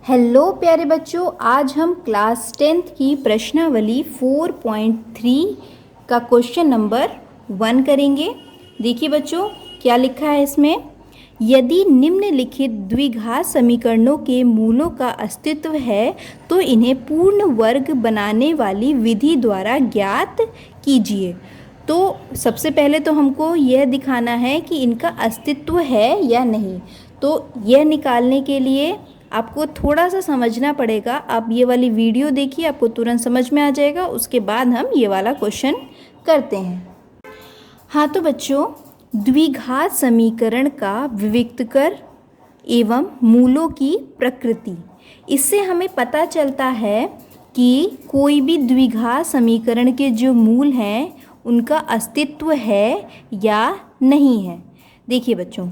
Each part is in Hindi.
हेलो प्यारे बच्चों, आज हम क्लास 10th की प्रश्नावली 4.3 का क्वेश्चन नंबर 1 करेंगे। देखिए बच्चों, क्या लिखा है इसमें। यदि निम्नलिखित द्विघात समीकरणों के मूलों का अस्तित्व है तो इन्हें पूर्ण वर्ग बनाने वाली विधि द्वारा ज्ञात कीजिए। तो सबसे पहले तो हमको यह दिखाना है कि इनका अस्तित्व है या नहीं। तो यह निकालने के लिए आपको थोड़ा सा समझना पड़ेगा। आप ये वाली वीडियो देखिए, आपको तुरंत समझ में आ जाएगा। उसके बाद हम ये वाला क्वेश्चन करते हैं। हाँ तो बच्चों, द्विघात समीकरण का विविक्तकर एवं मूलों की प्रकृति, इससे हमें पता चलता है कि कोई भी द्विघात समीकरण के जो मूल हैं उनका अस्तित्व है या नहीं है। देखिए बच्चों,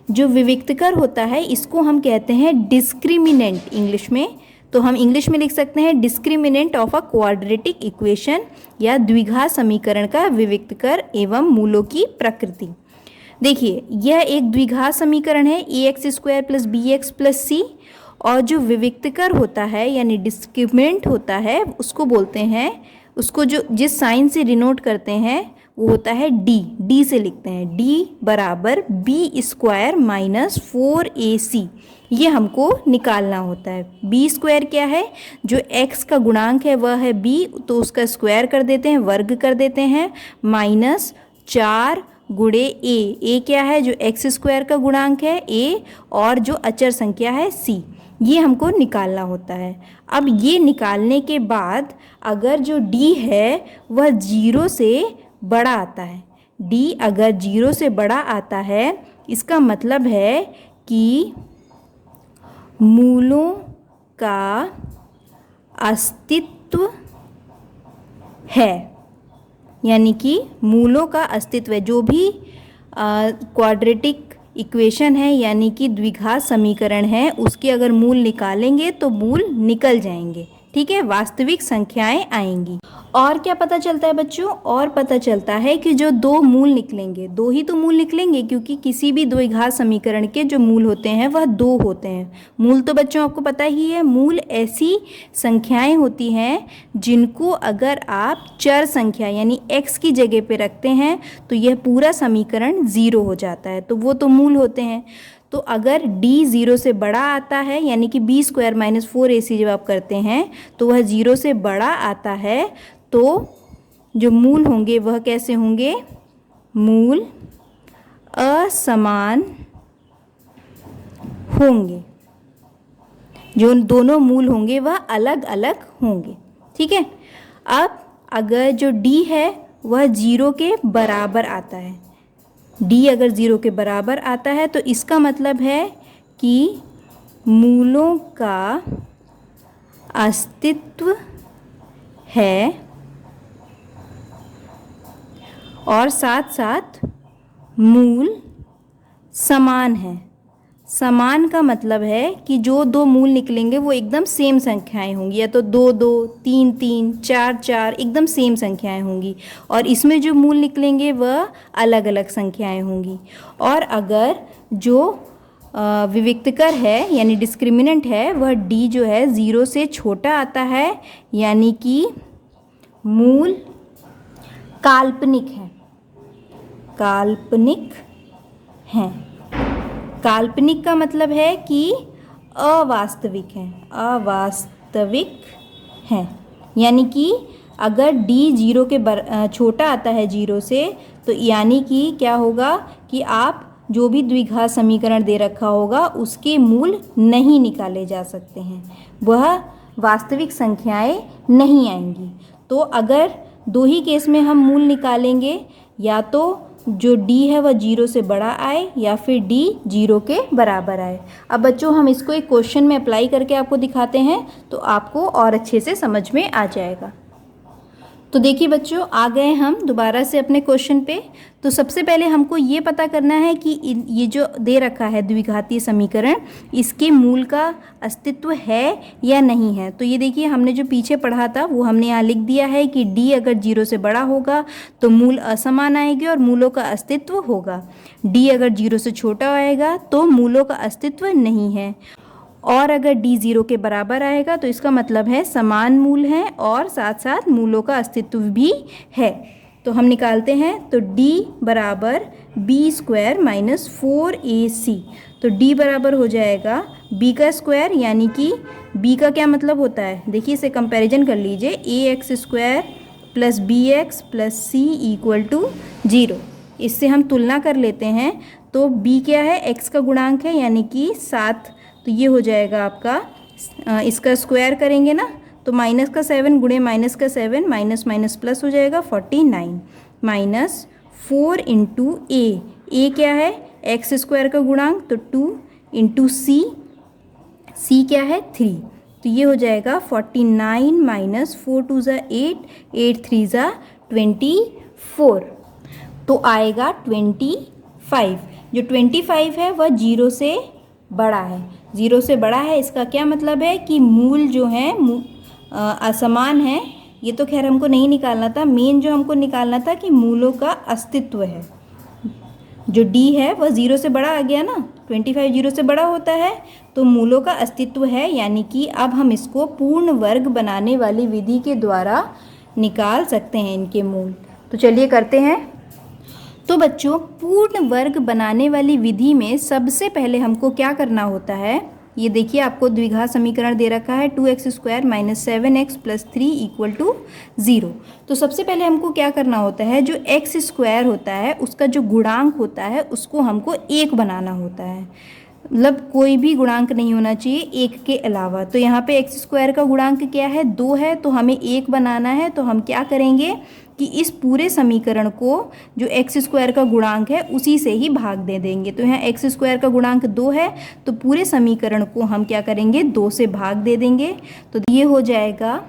जो विविक्तकर होता है इसको हम कहते हैं डिस्क्रिमिनेंट इंग्लिश में। तो हम इंग्लिश में लिख सकते हैं discriminant of a quadratic equation, या द्विघात समीकरण का विविक्तकर एवं मूलों की प्रकृति। देखिए, यह एक द्विघात समीकरण है ax² + bx + c, और जो विविक्तकर होता है यानी डिस्क्रिमिनेंट होता है उसको बोलते हैं, उसको जो जिस साइन से डिनोट करते हैं वो होता है डी से लिखते हैं d = b² - 4ac। ये हमको निकालना होता है। b² क्या है, जो x का गुणांक है वह है b, तो उसका स्क्वायर कर देते हैं, वर्ग कर देते हैं, -4 × a क्या है, जो x² का गुणांक है a, और जो अचर संख्या है c। ये हमको निकालना होता है। अब ये निकालने के बाद अगर जो d है वह 0 से बड़ा आता है, d अगर 0 से बड़ा आता है, इसका मतलब है कि मूलों का अस्तित्व है, यानी कि मूलों का अस्तित्व है। जो भी क्वाड्रेटिक इक्वेशन है यानी कि द्विघात समीकरण है, उसके अगर मूल निकालेंगे तो मूल निकल जाएंगे, ठीक है, वास्तविक संख्याएं आएंगी। और क्या पता चलता है बच्चों, और पता चलता है कि जो दो मूल निकलेंगे, दो ही तो मूल निकलेंगे, क्योंकि किसी भी द्विघात समीकरण के जो मूल होते हैं वह दो होते हैं। मूल तो बच्चों आपको पता ही है, मूल ऐसी संख्याएं होती हैं जिनको अगर आप चर संख्या यानी x की जगह पे रखते हैं तो यह पूरा समीकरण 0 हो जाता है, तो वो तो मूल होते हैं। तो अगर d 0 से बड़ा आता है, यानी कि b² - 4ac जब आप करते हैं तो वह 0 से बड़ा आता है, तो जो मूल होंगे वह कैसे होंगे, मूल असमान होंगे। जो दोनों मूल होंगे वह अलग अलग होंगे, ठीक है। अब अगर जो d है वह 0 के बराबर आता है, d अगर 0 के बराबर आता है तो इसका मतलब है कि मूलों का अस्तित्व है, और साथ साथ मूल समान है। समान का मतलब है कि जो दो मूल निकलेंगे वो एकदम सेम संख्याएं होंगी, या तो 2 2, 3 3, 4 4, एकदम सेम संख्याएं होंगी, और इसमें जो मूल निकलेंगे वह अलग अलग संख्याएं होंगी। और अगर जो विविक्तकर है यानी डिस्क्रिमिनेंट है वह d जो है 0 से छोटा आता है, यानी कि मूल काल्पनिक है, काल्पनिक हैं। काल्पनिक का मतलब है कि अवास्तविक है, अवास्तविक हैं, यानी कि अगर d 0 के छोटा आता है 0 से, तो यानी कि क्या होगा कि आप जो भी द्विघात समीकरण दे रखा होगा उसके मूल नहीं निकाले जा सकते हैं, वह वास्तविक संख्याएं नहीं आएंगी। तो अगर दो ही केस में हम मूल निकालेंगे, या तो जो d है वह 0 से बड़ा आए या फिर d 0 के बराबर आए। अब बच्चों हम इसको एक क्वेश्चन में अप्लाई करके आपको दिखाते हैं तो आपको और अच्छे से समझ में आ जाएगा। तो देखिए बच्चों, आ गए हम दोबारा से अपने क्वेश्चन पे। तो सबसे पहले हमको ये पता करना है कि ये जो दे रखा है द्विघातीय समीकरण, इसके मूल का अस्तित्व है या नहीं है। तो ये देखिए, हमने जो पीछे पढ़ा था वो हमने यहाँ लिख दिया है कि d अगर 0 से बड़ा होगा तो मूल असमान आएंगे और मूलों का अस्तित्व होगा। d अगर 0 से छोटा आएगा तो मूलों का अस्तित्व नहीं है। और अगर d 0 के बराबर आएगा तो इसका मतलब है समान मूल हैं और साथ साथ मूलों का अस्तित्व भी है। तो हम निकालते हैं, तो d बराबर b स्क्वायर माइनस 4ac, तो d बराबर हो जाएगा b का स्क्वायर, यानी कि b का क्या मतलब होता है, देखिए इसे कंपैरिजन कर लीजिए, ax square plus bx plus c equal to 0। इससे हम तुलना कर लेते हैं, तो b क्या है, x का गुणांक है यानी कि 7, तो ये हो जाएगा आपका, इसका स्क्वायर करेंगे ना तो माइनस का 7 गुणे माइनस का 7, माइनस माइनस प्लस हो जाएगा 49 माइनस 4 इंटू ए क्या है, एक्स स्क्वायर का गुणांक, तो 2 इंटू सी क्या है 3, तो ये हो जाएगा 49 माइनस 4 2 ज़ा 8, 8 3 ज़ा 24, तो आएगा 25। जो 25 है वह 0 से बड़ा है, 0 से बड़ा है, इसका क्या मतलब है कि मूल जो हैं असमान है। ये तो खैर हमको नहीं निकालना था, मेन जो हमको निकालना था कि मूलों का अस्तित्व है। जो d है वह 0 से बड़ा आ गया ना, 25 0 से बड़ा होता है, तो मूलों का अस्तित्व है, यानी कि अब हम इसको पूर्ण वर्ग बनाने वाली विधि के द्वारा निकाल सकते हैं इनके मूल। तो चलिए करते हैं। तो बच्चों, पूर्ण वर्ग बनाने वाली विधि में सबसे पहले हमको क्या करना होता है, ये देखिए आपको द्विघात समीकरण दे रखा है 2x square minus 7x plus 3 equal to 0। तो सबसे पहले हमको क्या करना होता है, जो x स्क्वायर होता है उसका जो गुणांक होता है उसको हमको 1 बनाना होता है, मतलब कोई भी गुणांक नहीं होना चाहिए 1 के अलावा। तो यहाँ पे x स्क्वायर का गुणांक क्या है, 2 है, तो हमें 1 बनाना है। तो हम क्या करेंगे कि इस पूरे समीकरण को जो x स्क्वायर का गुणांक है उसी से ही भाग दे देंगे। तो यहाँ x स्क्वायर का गुणांक 2 है, तो पूरे समीकरण को हम क्या करेंगे, 2 से भाग दे देंगे। तो ये हो जाएगा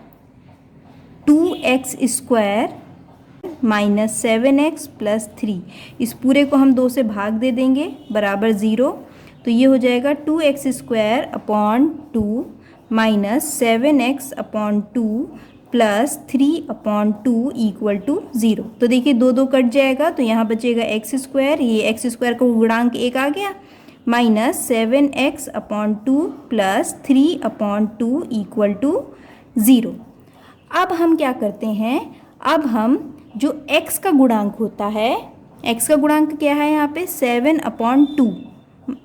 2x square minus 7x plus 3, इस पूरे को हम 2 से भाग दे देंगे बराबर 0। तो ये हो जाएगा 2x square upon 2 minus 7x upon 2 plus 3 upon 2 equal to 0। तो देखिए 2 2 कट जाएगा, तो यहाँ बचेगा x स्क्वायर, ये x स्क्वायर का गुणांक 1 आ गया, minus 7x upon 2 plus 3 upon 2 equal to 0। अब हम क्या करते हैं, अब हम जो x का गुणांक होता है, x का गुणांक क्या है यहाँ पे 7 अपॉन 2,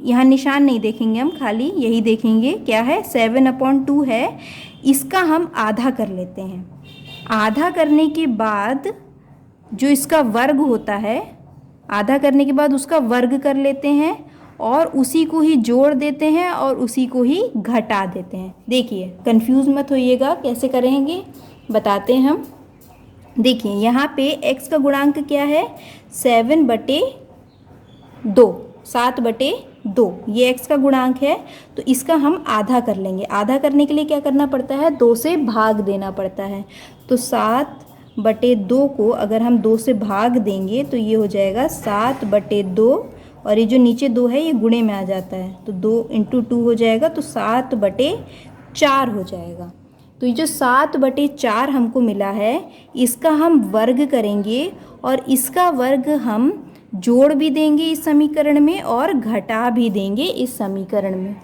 यहाँ निशान नहीं देखेंगे हम, खाली यही देखेंगे क्या है 7 अपॉन 2 है, इसका हम आधा कर लेते हैं। आधा करने के बाद जो इसका वर्ग होता है, आधा करने के बाद उसका वर्ग कर लेते हैं और उसी को ही जोड़ देते हैं और उसी को ही घटा देते हैं। देखिए कंफ्यूज मत होइएगा, कैसे करेंगे बताते हैं हम। देखिए यहाँ पे x का गुणांक क्या है 7/2, 7/2, ये x का गुणांक है, तो इसका हम आधा कर लेंगे। आधा करने के लिए क्या करना पड़ता है, 2 से भाग देना पड़ता है। तो 7/2 को अगर हम 2 से भाग देंगे तो ये हो जाएगा 7/2, और ये जो नीचे 2 है ये गुणे में आ जाता है, तो 2 इंटू 2 हो जाएगा, तो 7/4 हो जाएगा। तो ये जो 7/4 हमको मिला है, इसका हम वर्ग करेंगे और इसका वर्ग हम जोड़ भी देंगे इस समीकरण में और घटा भी देंगे इस समीकरण में।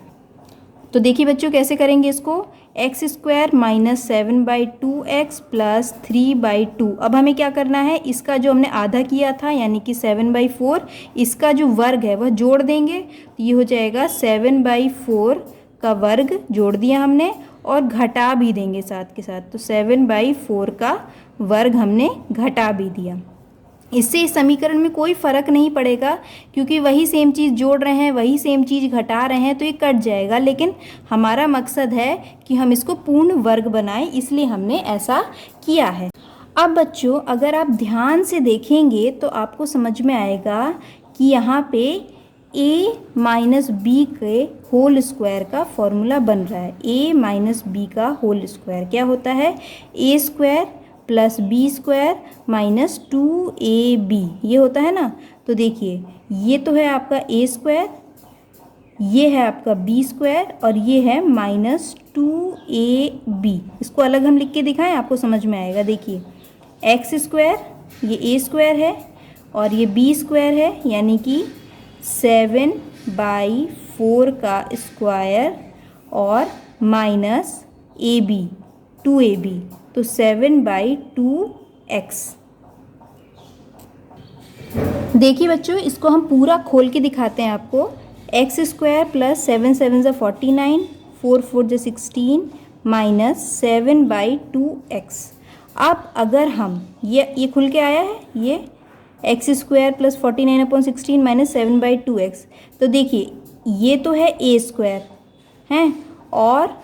तो देखिए बच्चों कैसे करेंगे इसको, x square minus 7/2x plus 3/2। अब हमें क्या करना है, इसका जो हमने आधा किया था यानी कि 7/4, इसका जो वर्ग है वह जोड़ देंगे, तो ये हो जाएगा 7/4 का वर्ग जोड़ दिया हमने और घटा भी देंगे साथ के साथ, तो 7/4 का वर्ग हमने घटा भी दिया। इससे इस समीकरण में कोई फ़र्क नहीं पड़ेगा क्योंकि वही सेम चीज़ जोड़ रहे हैं, वही सेम चीज़ घटा रहे हैं, तो ये कट जाएगा। लेकिन हमारा मकसद है कि हम इसको पूर्ण वर्ग बनाएं, इसलिए हमने ऐसा किया है। अब बच्चों अगर आप ध्यान से देखेंगे तो आपको समझ में आएगा कि यहाँ पे a माइनस बी के होल स्क्वायर का फॉर्मूला बन रहा है। a माइनस बी का होल स्क्वायर क्या होता है, a square plus B square minus 2ab, ये होता है ना। तो देखिए ये तो है आपका a स्क्वायर, ये है आपका b स्क्वायर और ये है माइनस 2ab। इसको अलग हम लिख के दिखाएं, आपको समझ में आएगा। देखिए x स्क्वायर, ये a स्क्वायर है और ये b स्क्वायर है, यानी कि 7/4 का स्क्वायर और माइनस AB 2AB, तो 7/2x। देखिए बच्चों, इसको हम पूरा खोल के दिखाते हैं आपको। x² प्लस 7 7 ज़ा 49, 4 4 ज़ा 16 माइनस 7/2x। अब अगर हम ये खुल के आया है, ये x² प्लस 49/16 माइनस 7/2x। तो देखिए ये तो है a² हैं और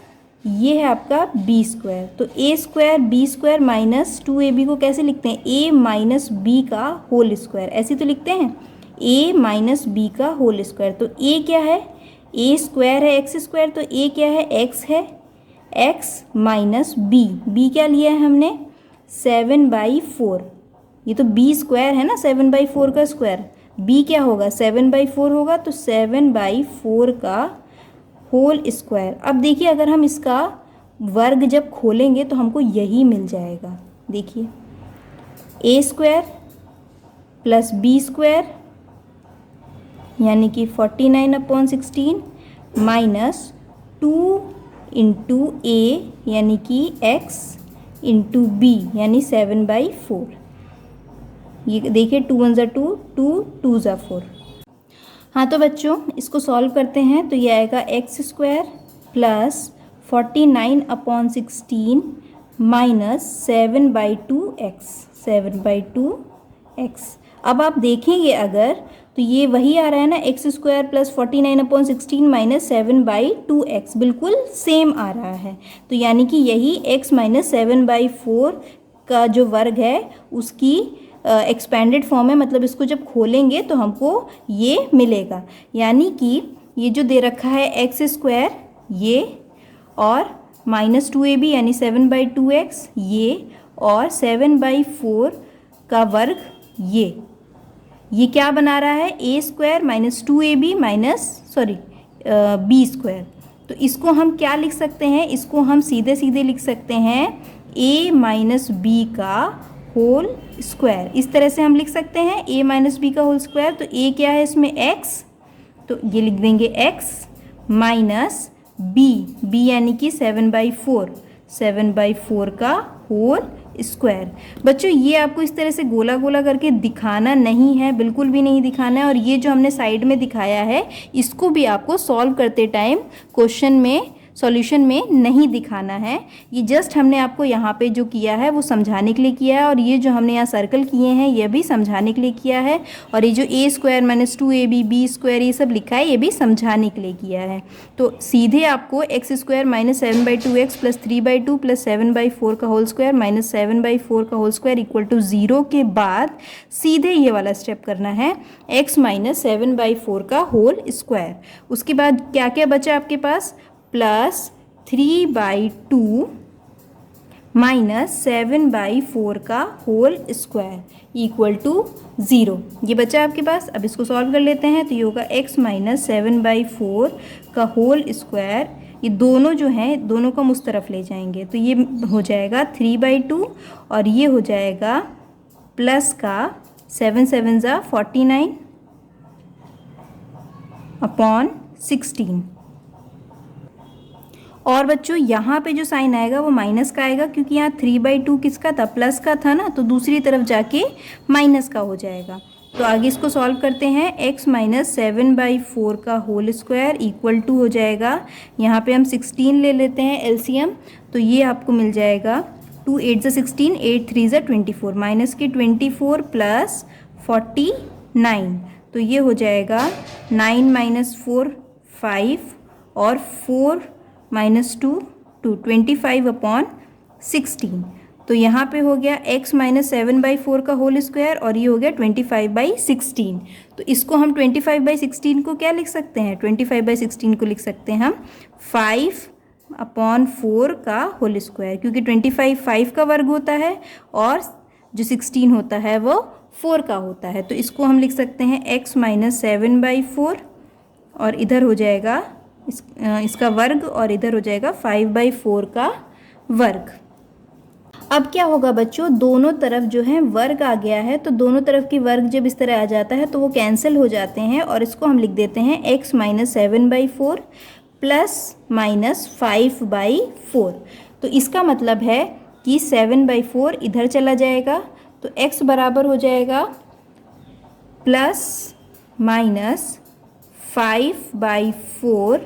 ये है आपका b²। तो a² b² माइनस 2ab को कैसे लिखते हैं? a माइनस b का होल स्क्वायर, ऐसे तो लिखते हैं, a माइनस b का होल स्क्वायर। तो a क्या है? a² है x², तो a क्या है? x है, x माइनस b क्या लिया है हमने? 7/4। ये तो b² है ना, 7/4 का स्क्वायर। b क्या होगा? 7/4 होगा, तो 7/4 का होल स्क्वायर। अब देखिए अगर हम इसका वर्ग जब खोलेंगे तो हमको यही मिल जाएगा। देखिए a² प्लस b² यानी कि 49/16 माइनस 2 इंटू a यानी कि x इंटू b यानी 7/4। ये देखिए 2 1 ज़ा 2, 2 2 ज़ा 4। हाँ तो बच्चों इसको सॉल्व करते हैं तो ये आएगा x² plus 49/16 minus 7/2x, 7/2x। अब आप देखेंगे अगर तो ये वही आ रहा है ना, x² प्लस 49/16 माइनस 7/2x, बिल्कुल सेम आ रहा है। तो यानी कि यही x माइनस 7/4 का जो वर्ग है उसकी एक्सपेंडेड फॉर्म है, मतलब इसको जब खोलेंगे तो हमको ये मिलेगा। यानी कि ये जो दे रखा है x² ये और माइनस 2ab यानी 7/2x ये और 7/4 का वर्ग ये क्या बना रहा है? a² minus 2ab minus b²। तो इसको हम क्या लिख सकते हैं? इसको हम सीधे सीधे लिख सकते हैं a माइनस b का होल स्क्वायर। इस तरह से हम लिख सकते हैं a माइनस बी का होल स्क्वायर। तो a क्या है इसमें? x, तो ये लिख देंगे x माइनस b यानी कि 7/4, 7/4 का होल स्क्वायर। बच्चों ये आपको इस तरह से गोला गोला करके दिखाना नहीं है, बिल्कुल भी नहीं दिखाना है। और ये जो हमने साइड में दिखाया है इसको भी आपको सॉल्व करते टाइम क्वेश्चन में सॉल्यूशन में नहीं दिखाना है। ये जस्ट हमने आपको यहाँ पे जो किया है वो समझाने के लिए किया है, और ये जो हमने यहाँ सर्कल किए हैं ये भी समझाने के लिए किया है, और ये जो a² माइनस 2ab b² ये सब लिखा है ये भी समझाने के लिए किया है। तो सीधे आपको x² minus 7/2x plus 3/2 plus 7/4 का होल स्क्वायर माइनस 7/4 का होल स्क्वायर इक्वल टू 0 के बाद सीधे ये वाला स्टेप करना है, x माइनस 7/4 का होल स्क्वायर। उसके बाद क्या क्या बचा आपके पास? प्लस 3/2 माइनस 7/4 का होल स्क्वायर इक्वल टू 0। ये बचा आपके पास। अब इसको सॉल्व कर लेते हैं तो ये होगा x माइनस 7/4 का होल स्क्वायर। ये दोनों जो हैं दोनों को हम उस तरफ ले जाएंगे तो ये हो जाएगा 3/2 और ये हो जाएगा प्लस का 7 7 ज़ा 49 अपॉन 16। और बच्चों यहाँ पे जो साइन आएगा वो माइनस का आएगा, क्योंकि यहाँ 3/2 किसका था? प्लस का था ना, तो दूसरी तरफ जाके माइनस का हो जाएगा। तो आगे इसको सॉल्व करते हैं। x माइनस 7/4 का होल स्क्वायर इक्वल टू हो जाएगा, यहाँ पे हम 16 ले लेते हैं एलसीएम, तो ये आपको मिल जाएगा 2 8 ज़ा 16, 8 3 ज़ा 24, माइनस के 24 प्लस 49, तो ये हो जाएगा 9 माइनस 4 5 और 4 माइनस 2 2, 25/16। तो यहाँ पे हो गया x माइनस 7/4 का होल स्क्वायर और ये हो गया 25/16। तो इसको हम 25/16 को क्या लिख सकते हैं? 25/16 को लिख सकते हैं हम 5/4 का होल स्क्वायर, क्योंकि 25 5 का वर्ग होता है और जो 16 होता है वो 4 का होता है। तो इसको हम लिख सकते हैं x माइनस 7/4 और इधर हो जाएगा इसका वर्ग और इधर हो जाएगा 5/4 का वर्ग। अब क्या होगा बच्चों, दोनों तरफ जो है वर्ग आ गया है, तो दोनों तरफ की वर्ग जब इस तरह आ जाता है तो वो कैंसिल हो जाते हैं और इसको हम लिख देते हैं x माइनस 7/4 ±5/4। तो इसका मतलब है कि 7/4 इधर चला जाएगा, तो x बराबर हो जाएगा ±5/4।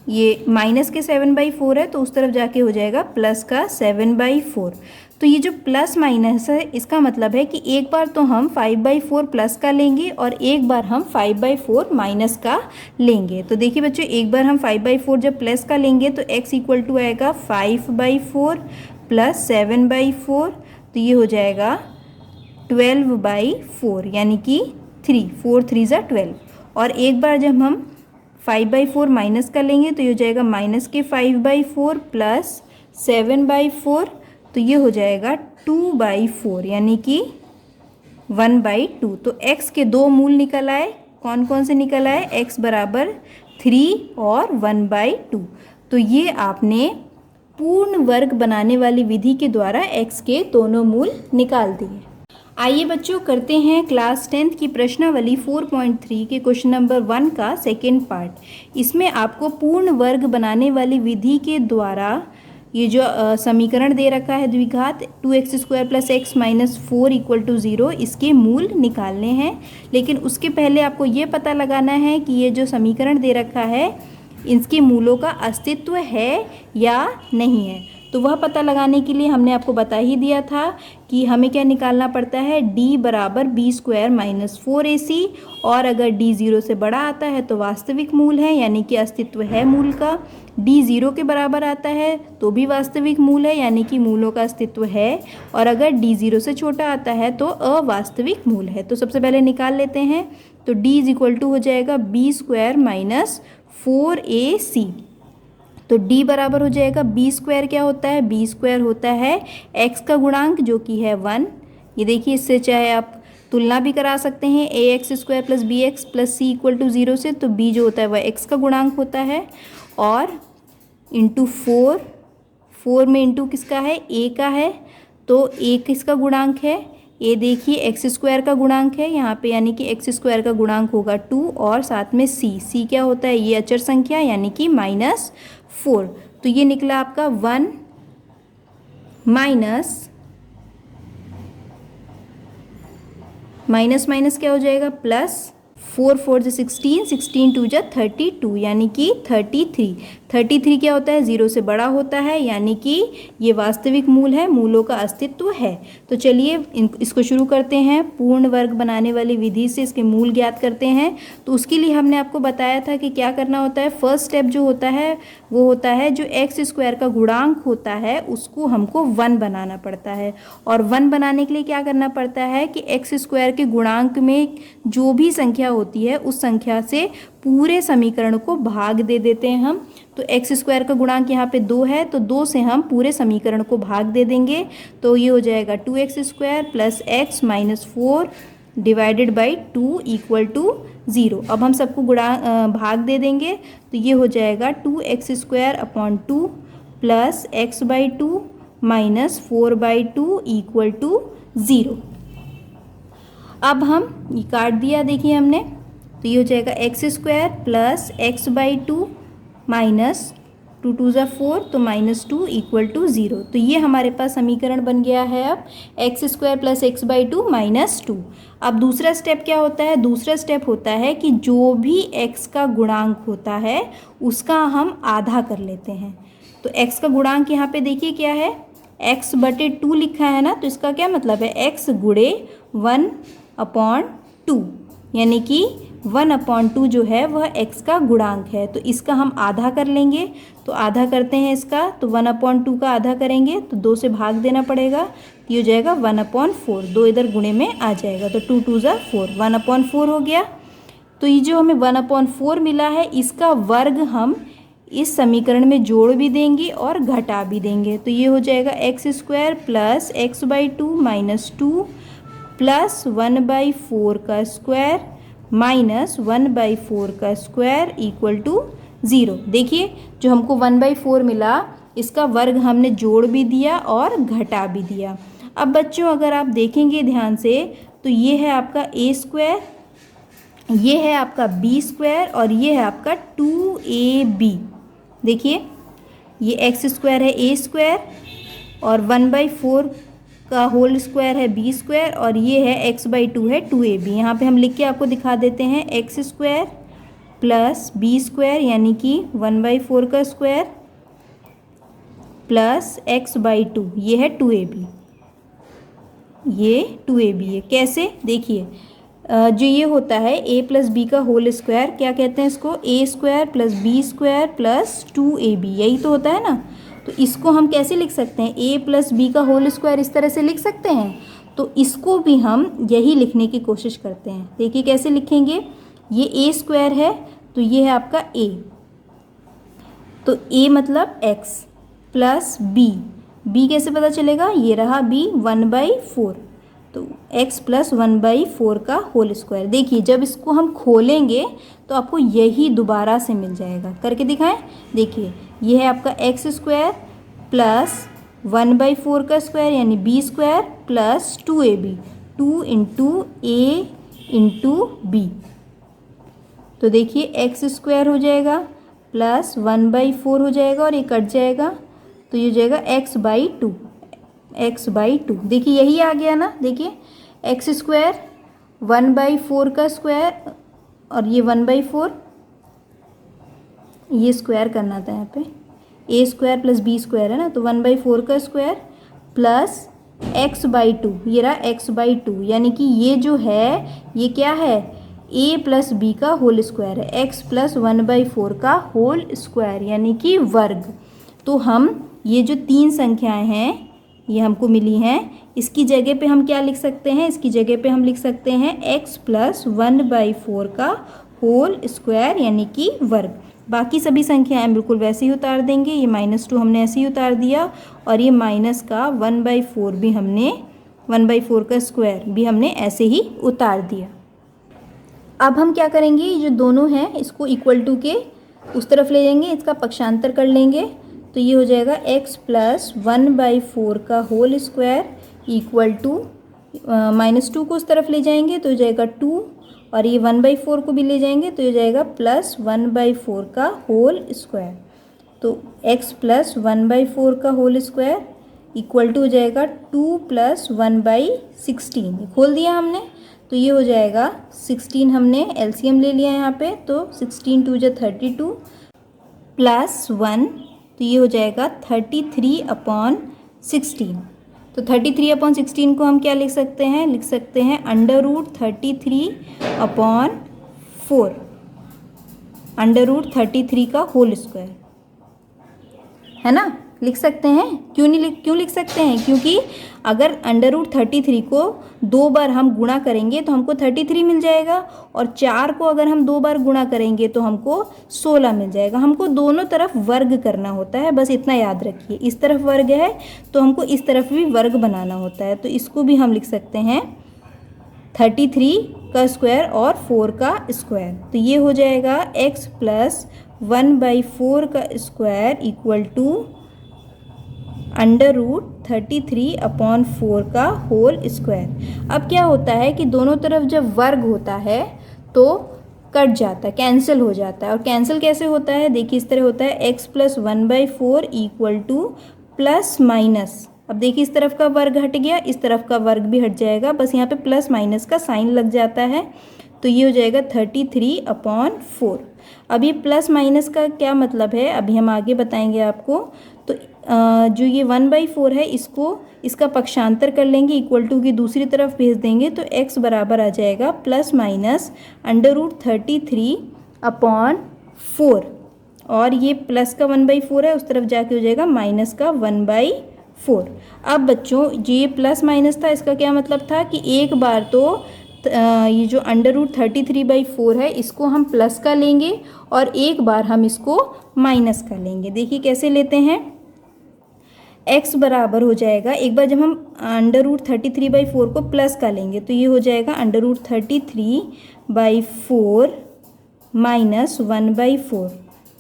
ये माइनस के 7/4 है तो उस तरफ जाके हो जाएगा प्लस का 7/4। तो ये जो प्लस माइनस है इसका मतलब है कि एक बार तो हम 5/4 प्लस का लेंगे और एक बार हम 5/4 माइनस का लेंगे। तो देखिए बच्चों, एक बार हम 5/4 जब प्लस का लेंगे तो x इक्वल टू आएगा 5/4 प्लस 7/4, तो ये हो जाएगा 12/4 यानी कि 4 3 ज़ा 12। और एक बार जब हम 5/4 माइनस का लेंगे तो ये हो जाएगा माइनस के 5/4 प्लस 7/4, तो ये हो जाएगा 2/4 यानी कि 1/2। तो x के दो मूल निकल आए। कौन कौन से निकल आए? x बराबर 3 और 1/2। तो ये आपने पूर्ण वर्ग बनाने वाली विधि के द्वारा x के दोनों मूल निकाल दिए। आइए बच्चों, करते हैं क्लास 10th की प्रश्नावली 4.3 के क्वेश्चन नंबर 1 का सेकेंड पार्ट। इसमें आपको पूर्ण वर्ग बनाने वाली विधि के द्वारा ये जो समीकरण दे रखा है द्विघात 2x² + x - 4 = 0, इसके मूल निकालने हैं। लेकिन उसके पहले आपको ये पता लगाना है कि ये जो समीकरण दे रखा है इसके मूलों का अस्तित्व है या नहीं है। तो वह पता लगाने के लिए हमने आपको बता ही दिया था कि हमें क्या निकालना पड़ता है, d बराबर b² - 4ac, और अगर d 0 से बड़ा आता है तो वास्तविक मूल है यानी कि अस्तित्व है मूल का। d 0 के बराबर आता है तो भी वास्तविक मूल है यानी कि मूलों का अस्तित्व है, और अगर d 0 से छोटा आता है तो अवास्तविक मूल है। तो सबसे पहले निकाल लेते हैं। तो d = हो जाएगा b² - 4ac। तो d बराबर हो जाएगा b² क्या होता है? b² होता है x का गुणांक जो कि है 1। ये देखिए, इससे चाहे आप तुलना भी करा सकते हैं ax² + bx + c = 0 से। तो b जो होता है वह x का गुणांक होता है, और इंटू 4 में इंटू किसका है? a का है, तो a किसका गुणांक है? a देखिए x² का गुणांक है यहाँ पे, यानी कि x² का गुणांक होगा 2, और साथ में c क्या होता है? ये अचर संख्या यानी कि -4। तो ये निकला आपका 1 माइनस क्या हो जाएगा? प्लस 4 4 = 16, 16 2 = 32 यानी कि 33 क्या होता है? 0 से बड़ा होता है यानी कि ये वास्तविक मूल है, मूलों का अस्तित्व है। तो चलिए इसको शुरू करते हैं। पूर्ण वर्ग बनाने वाली विधि से इसके मूल ज्ञात करते हैं। तो उसके लिए हमने आपको बताया था कि क्या करना होता है। फर्स्ट स्टेप जो होता है वो होता है जो x² का गुणांक होता है उसको हमको 1 बनाना पड़ता है, और 1 बनाने के लिए क्या करना पड़ता है कि x² के गुणांक में जो भी संख्या होती है उस संख्या से पूरे समीकरण को भाग दे देते हैं हम। तो x² का गुणांक यहाँ पे 2 है, तो 2 से हम पूरे समीकरण को भाग दे देंगे। तो ये हो जाएगा 2x² + x - 4 / 2 = 0। अब हम सबको भाग दे देंगे, तो ये हो जाएगा 2x² / 2 + x/2 - 4/2 = 0। अब हम ये काट दिया, देखिए हमने, तो ये हो जाएगा x² + x/2 - 2 2 = 4, तो -2 = 0। तो ये हमारे पास समीकरण बन गया है अब x² + x/2 - 2। अब दूसरा स्टेप क्या होता है? दूसरा स्टेप होता है कि जो भी x का गुणांक होता है उसका हम आधा कर लेते हैं। तो x का गुणांक यहाँ पे देखिए क्या है? x/2 लिखा है ना, तो इसका क्या मतलब है? x गुणे 1/2 यानी कि 1/2 जो है वह x का गुणांक है। तो इसका हम आधा कर लेंगे, तो आधा करते हैं इसका। तो 1/2 का आधा करेंगे तो 2 से भाग देना पड़ेगा, तो ये हो जाएगा 1/4। 2 इधर गुणे में आ जाएगा, तो 2 2 = 4, 1/4 हो गया। तो ये जो हमें 1/4 मिला है इसका वर्ग हम इस समीकरण में जोड़ भी देंगे और घटा भी देंगे। तो ये हो जाएगा x² + x/2 - 2 + 1/4 का स्क्वायर - 1/4 का स्क्वायर = 0। देखिए, जो हमको 1/4 मिला इसका वर्ग हमने जोड़ भी दिया और घटा भी दिया। अब बच्चों अगर आप देखेंगे ध्यान से तो ये है आपका a², ये है आपका b² और ये है आपका 2ab। देखिए ये एक्स स्क्वायर है ए स्क्वायर और 1/4 का होल स्क्वायर है बी स्क्वायर और ये है x/2 है 2ab। यहाँ पे हम लिख के आपको दिखा देते हैं X square plus B square यानी कि 1/4 का स्क्वायर प्लस x/2, ये है 2ab, ये 2ab है। कैसे देखिए जो ये होता है a प्लस बी का होल स्क्वायर, क्या कहते हैं इसको, a square plus B square plus 2ab, यही तो होता है ना। तो इसको हम कैसे लिख सकते हैं, a प्लस बी का होल स्क्वायर इस तरह से लिख सकते हैं। तो इसको भी हम यही लिखने की कोशिश करते हैं। देखिए कैसे लिखेंगे, ये a स्क्वायर है तो ये है आपका a, तो a मतलब x प्लस b कैसे पता चलेगा, ये रहा b 1/4, तो x प्लस 1/4 का होल स्क्वायर। देखिए जब इसको हम खोलेंगे तो आपको यही दोबारा से मिल जाएगा। करके दिखाएं, देखिए ये है आपका एक्स स्क्वायर प्लस 1/4 का स्क्वायर यानी B square plus 2ab, 2 into A into B. तो देखिए एक्स स्क्वायर हो जाएगा प्लस 1/4 हो जाएगा और ये कट जाएगा तो ये हो जाएगा x/2। देखिए यही आ गया ना, देखिए एक्स स्क्वायर 1/4 का स्क्वायर और ये 1/4, ये स्क्वायर करना था यहाँ पे, a square plus B square है ना, तो 1/4 का स्क्वायर प्लस x/2, ये रहा x/2 यानी कि ये जो है ये क्या है, a प्लस बी का होल स्क्वायर है, x प्लस 1/4 का होल स्क्वायर यानी कि वर्ग। तो हम ये जो तीन संख्याएं हैं ये हमको मिली हैं, इसकी जगह पे हम क्या लिख सकते हैं, इसकी जगह पे हम लिख सकते हैं x प्लस 1/4 का होल स्क्वायर यानी कि वर्ग। बाकी सभी संख्याएं बिल्कुल वैसे ही उतार देंगे, ये -2 हमने ऐसे ही उतार दिया और ये माइनस का 1/4 भी हमने 1/4 का स्क्वायर भी हमने ऐसे ही उतार दिया। अब हम क्या करेंगे, ये जो दोनों हैं इसको इक्वल टू के उस तरफ ले जाएंगे, इसका पक्षांतर कर लेंगे तो ये हो जाएगा x प्लस 1/4 का होल स्क्वायर इक्वल टू -2 को उस तरफ ले जाएंगे तो हो जाएगा 2 और ये 1/4 को भी ले जाएंगे तो हो जाएगा प्लस 1/4 का होल स्क्वायर। तो x प्लस 1/4 का होल स्क्वायर इक्वल टू हो जाएगा 2 प्लस 1/16, खोल दिया हमने तो ये हो जाएगा 16, हमने एलसीएम ले लिया यहाँ पे तो 16 2 जो 32 प्लस 1 तो ये हो जाएगा 33/16। तो 33/16 को हम क्या लिख सकते हैं, लिख सकते हैं √33/4, √33 का होल स्क्वायर, है ना, लिख सकते हैं। क्यों लिख सकते हैं, क्योंकि अगर √33 को 2 बार हम गुणा करेंगे तो हमको 33 मिल जाएगा और 4 को अगर हम 2 बार गुणा करेंगे तो हमको 16 मिल जाएगा। हमको दोनों तरफ वर्ग करना होता है, बस इतना याद रखिए। इस तरफ वर्ग है तो हमको इस तरफ भी वर्ग बनाना होता है, तो इसको भी हम लिख सकते हैं 33 का स्क्वायर और 4 का स्क्वायर। तो ये हो जाएगा x प्लस 1/4 का स्क्वायर इक्वल टू √33/4 का होल स्क्वायर। अब क्या होता है कि दोनों तरफ जब वर्ग होता है तो कट जाता है, कैंसिल हो जाता है। और कैंसिल कैसे होता है, देखिए इस तरह होता है x plus 1/4 equal two plus minus. अब देखिए इस तरफ का वर्ग हट गया, इस तरफ का वर्ग भी हट जाएगा, बस यहाँ पे प्लस माइनस का साइन लग जाता है तो ये हो जाएगा 33/4। अब ये प्लस माइनस का क्या मतलब है अभी हम आगे बताएंगे आपको। तो जो ये 1/4 है इसका पक्षांतर कर लेंगे, इक्वल टू की दूसरी तरफ भेज देंगे तो x बराबर आ जाएगा प्लस माइनस √33/4 और ये प्लस का 1/4 है उस तरफ जाके हो जाएगा माइनस का 1/4। अब बच्चों जो ये प्लस माइनस था इसका क्या मतलब था कि एक बार तो ये जो √33/4 है इसको हम प्लस का लेंगे और एक बार हम इसको माइनस का लेंगे। देखिए कैसे लेते हैं, x बराबर हो जाएगा, एक बार जब हम √33/4 को प्लस का लेंगे तो ये हो जाएगा √33/4 माइनस 1/4,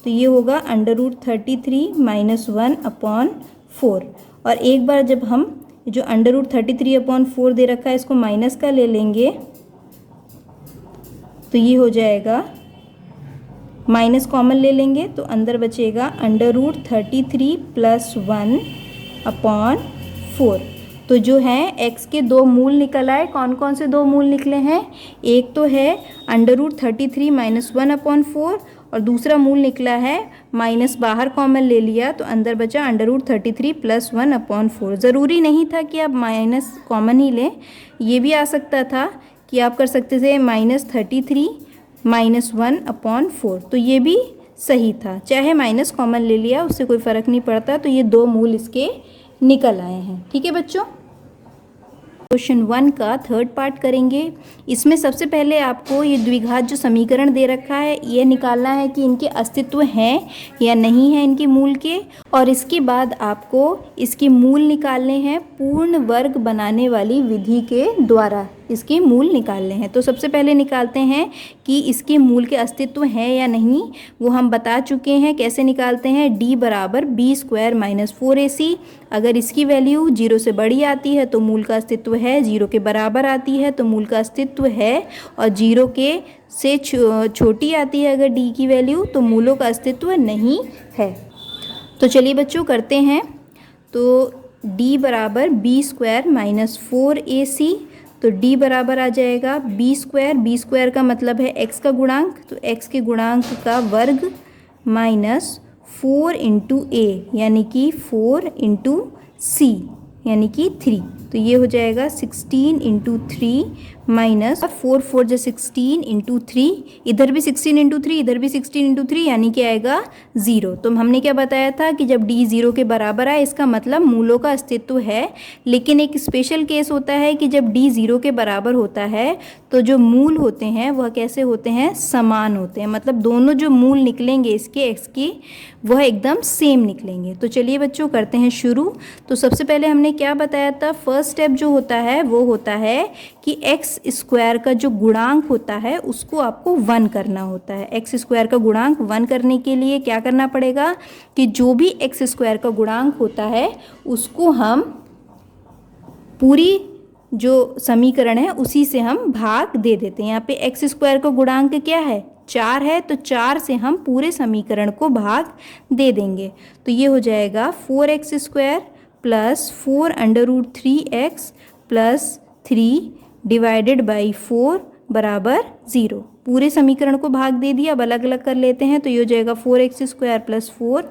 तो ये होगा √33 माइनस 1/4। और एक बार जब हम जो √33/4 दे रखा है इसको माइनस का ले लेंगे तो ये हो जाएगा माइनस कॉमन ले लेंगे तो अंदर बचेगा √33 + 1/4। तो जो है x के दो मूल निकल आए। कौन कौन से दो मूल निकले हैं? एक तो है √33 - 1/4 और दूसरा मूल निकला है माइनस, बाहर कॉमन ले लिया तो अंदर बचा √33 + 1/4। ज़रूरी नहीं था कि आप माइनस कॉमन ही लें, ये भी आ सकता था कि आप कर सकते थे -33 - 1/4, तो ये भी सही था। चाहे माइनस कॉमन ले लिया उससे कोई फ़र्क नहीं पड़ता। तो ये दो मूल इसके निकल आए हैं। ठीक है बच्चों, क्वेश्चन 1 का थर्ड पार्ट करेंगे। इसमें सबसे पहले आपको ये द्विघात जो समीकरण दे रखा है ये निकालना है कि इनके अस्तित्व हैं या नहीं है इनके मूल के, और इसके बाद आपको इसके मूल निकालने हैं पूर्ण वर्ग बनाने वाली विधि के द्वारा। इसके मूल निकालने हैं तो सबसे पहले निकालते हैं कि इसके मूल के अस्तित्व हैं या नहीं। वो हम बता चुके हैं कैसे निकालते हैं। d = b² - 4ac। अगर इसकी वैल्यू 0 से बड़ी आती है तो मूल का अस्तित्व है, 0 के बराबर आती है तो मूल का अस्तित्व है, और 0 के से छोटी आती है अगर d की वैल्यू तो मूलों का अस्तित्व नहीं है। तो चलिए बच्चों करते हैं। तो d = b² - 4ac। तो d बराबर आ जाएगा b² का मतलब है x का गुणांक, तो x के गुणांक का वर्ग माइनस 4 × a यानी कि 4 × c यानी कि 3। तो ये हो जाएगा 16 × 3 माइनस 4 4 जो 16 × 3, इधर भी 16 × 3 इधर भी 16 × 3 यानी कि आएगा 0। तो हमने क्या बताया था कि जब d 0 के बराबर आए इसका मतलब मूलों का अस्तित्व है। लेकिन एक स्पेशल केस होता है कि जब d 0 के बराबर होता है तो जो मूल होते हैं वह कैसे होते हैं? समान होते हैं। मतलब दोनों जो मूल निकलेंगे इसके x की वह एकदम सेम निकलेंगे। तो चलिए बच्चों करते हैं शुरू। तो सबसे पहले हमने क्या बताया था? फर्स्ट स्टेप जो होता है वो होता है कि x² का जो गुणांक होता है उसको आपको 1 करना होता है। x² का गुणांक 1 करने के लिए क्या करना पड़ेगा कि जो भी x² का गुणांक होता है उसको हम पूरी जो समीकरण है उसी से हम भाग दे देते हैं। यहाँ पे x² का गुणांक क्या है? 4 है, तो 4 से हम पूरे समीकरण को भाग दे देंगे। तो ये हो जाएगा 4x² + 4 √3x + 3 डिवाइडेड बाई 4 = 0। पूरे समीकरण को भाग दे दिया। अब अलग अलग कर लेते हैं। तो ये हो जाएगा 4x² + 4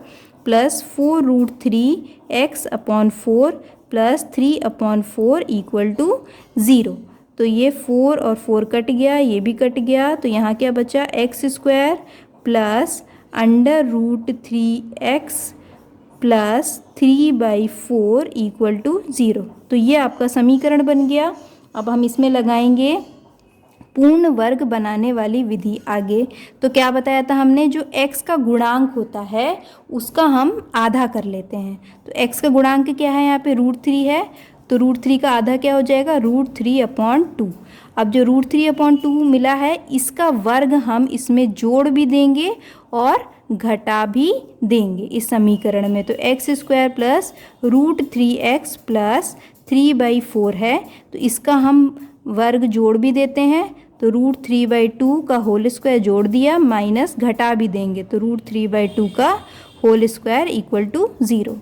+ 4 √3x/4 + 3/4 = 0। तो ये 4 और 4 कट गया, ये भी कट गया। तो यहाँ क्या बचा? x² + √3x + 3/4 = 0। तो ये आपका समीकरण बन गया। अब हम इसमें लगाएंगे पूर्ण वर्ग बनाने वाली विधि। आगे तो क्या बताया था हमने? जो x का गुणांक होता है उसका हम आधा कर लेते हैं। तो x का गुणांक क्या है? यहाँ पे √3 है, तो √3 का आधा क्या हो जाएगा? √3/2। अब जो √3/2 मिला है इसका वर्ग हम इसमें जोड़ भी देंगे और घटा भी देंगे इस समीकरण में। तो x² + √3x + 3/4 है, तो इसका हम वर्ग जोड़ भी देते हैं। तो √3/2 का होल स्क्वायर जोड़ दिया, माइनस घटा भी देंगे तो √3/2 का होल स्क्वायर = 0।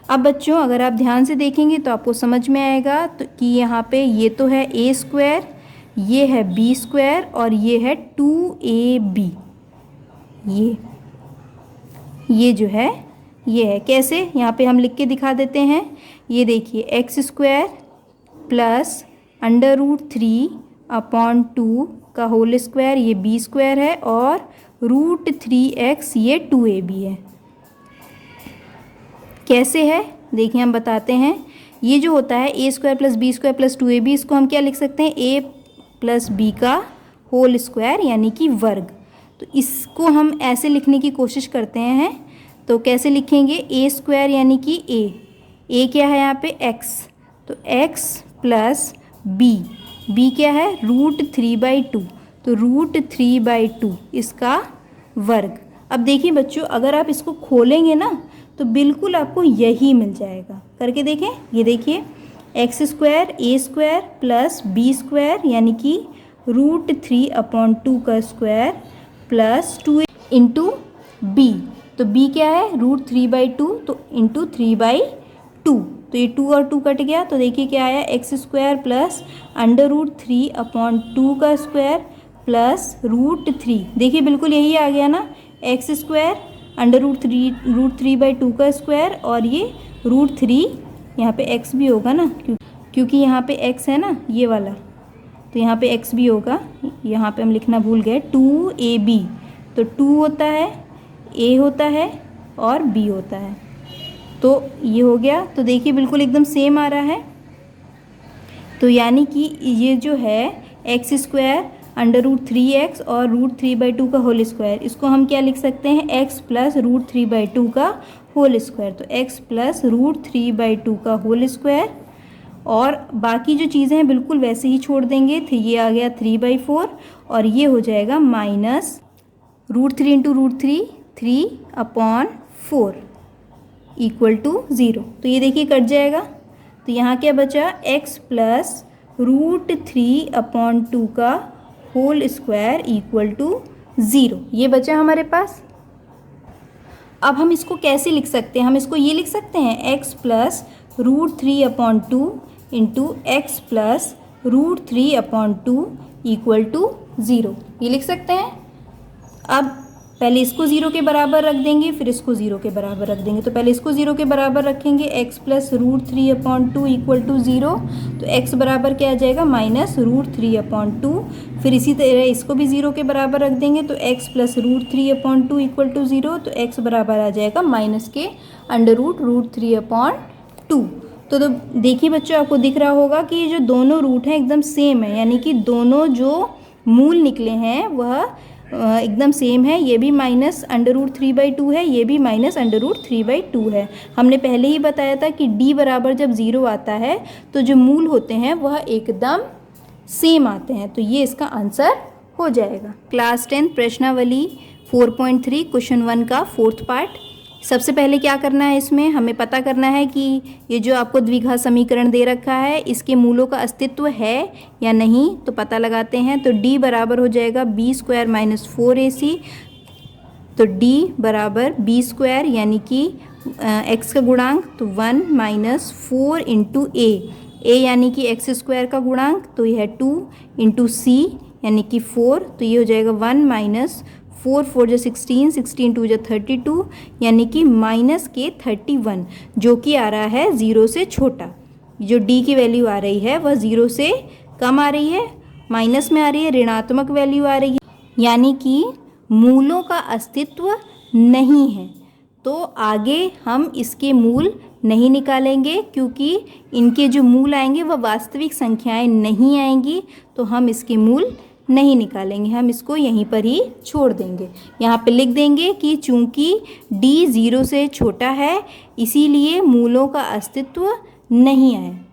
अब बच्चों अगर आप ध्यान से देखेंगे तो आपको समझ में आएगा तो कि यहाँ पे ये तो है a², ये है b² और ये है 2ab। ये जो है ये है। कैसे? यहाँ पे हम लिख के दिखा देते हैं। ये देखिए x² + √3/2 का होल स्क्वायर ये b² है और √3x ये 2ab है। कैसे है देखिए हम बताते हैं। ये जो होता है a² + b² + 2ab, इसको हम क्या लिख सकते हैं? a + b का होल स्क्वायर यानी कि वर्ग। तो इसको हम ऐसे लिखने की कोशिश करते हैं। तो कैसे लिखेंगे? a² यानी कि a क्या है यहाँ पे? x, तो x + b क्या है? √3/2, तो √3/2 इसका वर्ग। अब देखिए बच्चों अगर आप इसको खोलेंगे ना तो बिल्कुल आपको यही मिल जाएगा। करके देखें। ये देखिए x² a² + b² यानी कि √3/2 का स्क्वायर + 2 इंटू बी, तो बी क्या है √3/2, तो इंटू 3/2, तो ये 2 और 2 कट गया, तो देखिए क्या आया x² प्लस √3/2 का स्क्वायर प्लस √3, देखिए बिल्कुल यही आ गया ना, x² √3/2 का स्क्वायर और ये √3, यहाँ पे x भी होगा ना क्योंकि यहाँ पे x है ना ये वाला, तो यहाँ पे x भी होगा, यहाँ पे हम लिखना भूल गए 2ab, तो 2 होता है, a होता है और b होता है, तो ये हो गया, तो देखिए बिल्कुल एकदम सेम आ रहा है। तो यानी कि ये जो है x² √3x और √3/2 का होल स्क्वायर, इसको हम क्या लिख सकते हैं x प्लस √3/2 का होल स्क्वायर, तो x प्लस √3/2 का होल स्क्वायर, और बाकी जो चीज़ें हैं बिल्कुल वैसे ही छोड़ देंगे, तो ये आ गया 3/4 और ये हो जाएगा माइनस √3 इंटू √3 3/4 इक्वल टू 0, तो ये देखिए कट जाएगा, तो यहाँ क्या बचा x प्लस √3/2 का होल स्क्वायर इक्वल टू 0, ये बचा हमारे पास। अब हम इसको कैसे लिख सकते हैं, हम इसको ये लिख सकते हैं x प्लस √3/2 into X plus √3/2 equal to 0, ये लिख सकते हैं। अब पहले इसको 0 के बराबर रख देंगे, फिर इसको 0 के बराबर रख देंगे, तो पहले इसको 0 के बराबर रखेंगे, x प्लस √3/2 इक्वल टू 0, तो x बराबर क्या आ जाएगा माइनस √3/2, फिर इसी तरह इसको भी 0 के बराबर रख देंगे, तो x प्लस √3/2 इक्वल टू 0, तो x बराबर आ जाएगा माइनस के √3/2। तो देखिए बच्चों आपको दिख रहा होगा कि ये जो दोनों रूट हैं एकदम सेम है, यानी कि दोनों जो मूल निकले हैं वह एकदम सेम है, ये भी माइनस √3/2 है, ये भी माइनस √3/2 है। हमने पहले ही बताया था कि d बराबर जब 0 आता है तो जो मूल होते हैं वह एकदम सेम आते हैं, तो ये इसका आंसर हो जाएगा। क्लास 10 प्रश्नावली 4.3 क्वेश्चन 1 का 4th पार्ट। सबसे पहले क्या करना है, इसमें हमें पता करना है कि ये जो आपको द्विघात समीकरण दे रखा है इसके मूलों का अस्तित्व है या नहीं, तो पता लगाते हैं। तो d बराबर हो जाएगा b² माइनस 4ac, तो d बराबर b² यानी कि x का गुणांक, तो 1 माइनस 4 इंटू a यानी कि x² का गुणांक, तो यह 2 इंटू c यानी कि 4, तो ये हो जाएगा 1 माइनस 4 4 जो 16, 16 2 जो 32 यानी कि माइनस के 31, जो कि आ रहा है 0 से छोटा। जो d की वैल्यू आ रही है वह 0 से कम आ रही है, माइनस में आ रही है, ऋणात्मक वैल्यू आ रही है, यानी कि मूलों का अस्तित्व नहीं है। तो आगे हम इसके मूल नहीं निकालेंगे क्योंकि इनके जो मूल आएंगे वह वास्तविक संख्याएं नहीं आएंगी, तो हम इसके मूल नहीं निकालेंगे, हम इसको यहीं पर ही छोड़ देंगे। यहाँ पे लिख देंगे कि चूंकि d 0 से छोटा है इसीलिए मूलों का अस्तित्व नहीं है।